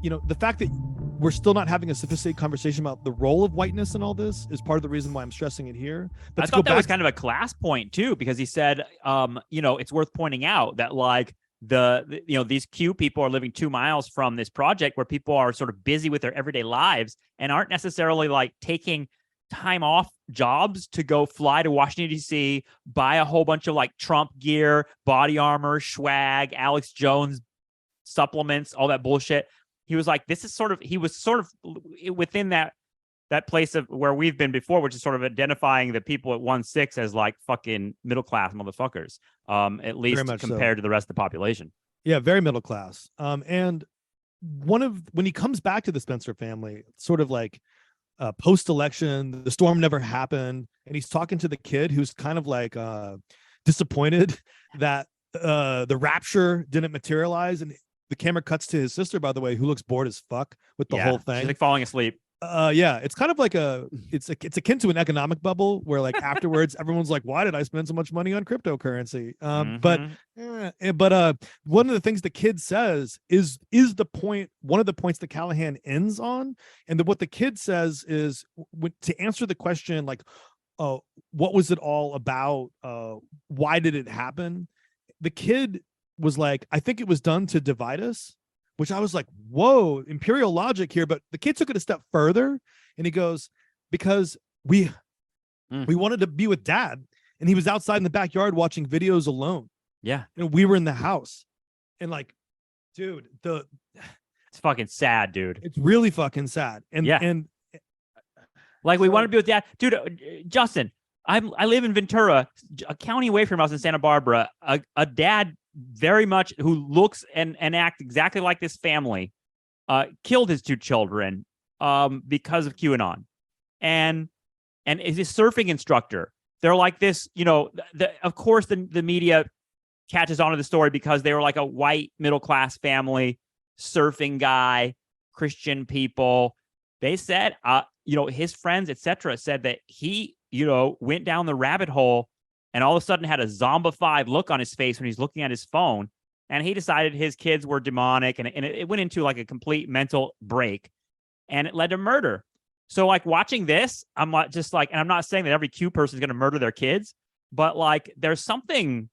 the fact that we're still not having a sophisticated conversation about the role of whiteness in all this is part of the reason why I'm stressing it here. But I thought that was kind of a class point too, because he said, it's worth pointing out that like these Q people are living 2 miles from this project where people are sort of busy with their everyday lives and aren't necessarily like taking time off jobs to go fly to Washington, D.C., buy a whole bunch of like Trump gear, body armor, swag, Alex Jones supplements, all that bullshit. He was like, he was sort of within that place of where we've been before, which is sort of identifying the people at 1-6 as like fucking middle class motherfuckers, at least compared to the rest of the population. Yeah, very middle class. And when he comes back to the Spencer family, sort of like post-election, the storm never happened, and he's talking to the kid who's kind of like disappointed that the rapture didn't materialize, and the camera cuts to his sister, by the way, who looks bored as fuck with the whole thing. She's like falling asleep. It's kind of like it's akin to an economic bubble where like afterwards everyone's like, why did I spend so much money on cryptocurrency? But one of the things the kid says is the point, one of the points that Callahan ends on, and what the kid says is to answer the question like, what was it all about? Why did it happen? The kid was like, I think it was done to divide us, which I was like, whoa, imperial logic here. But the kid took it a step further, and he goes, because we wanted to be with dad, and he was outside in the backyard watching videos alone. Yeah. And we were in the house. And like, dude, it's fucking sad, dude. It's really fucking sad. And like, we want to be with dad. Dude, Justin, I live in Ventura, a county away from us in Santa Barbara. A dad very much who looks and acts exactly like this family killed his 2 children because of QAnon, and is a surfing instructor. They're like this, of course the media catches on to the story because they were like a white middle class family, surfing guy, Christian people. They said his friends etc. said that he went down the rabbit hole and all of a sudden had a zombified look on his face when he's looking at his phone. And he decided his kids were demonic, and it went into like a complete mental break, and it led to murder. So like watching this, I'm like, just like, and I'm not saying that every Q person is going to murder their kids, but like there's something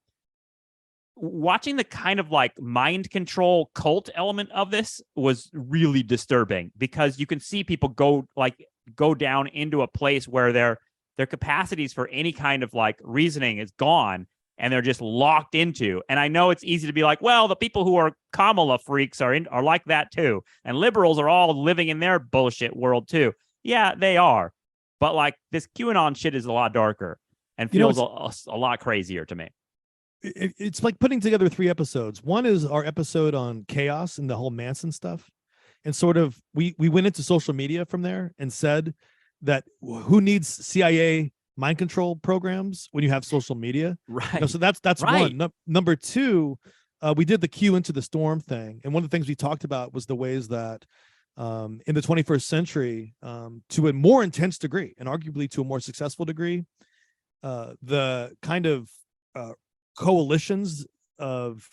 watching the kind of like mind control cult element of this was really disturbing, because you can see people go down into a place where their capacities for any kind of like reasoning is gone, and they're just locked into. And I know it's easy to be like, well, the people who are Kamala freaks are like that too, and liberals are all living in their bullshit world too. Yeah, they are, but like this QAnon shit is a lot darker and feels a lot crazier to me. It's like putting together 3 episodes. One is our episode on chaos and the whole Manson stuff, and sort of we went into social media from there and said that who needs CIA mind control programs when you have social media? Right. So that's right. One. Number 2, we did the Q into the storm thing. And one of the things we talked about was the ways that in the 21st century, to a more intense degree and arguably to a more successful degree, the kind of coalitions of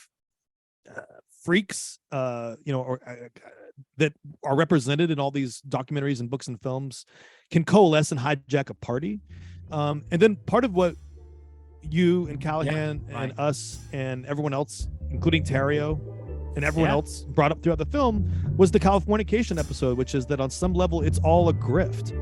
freaks, that are represented in all these documentaries and books and films can coalesce and hijack a party. And then part of what you and Callahan and us and everyone else, including Terrio and everyone else, brought up throughout the film was the Californication episode, which is that on some level it's all a grift.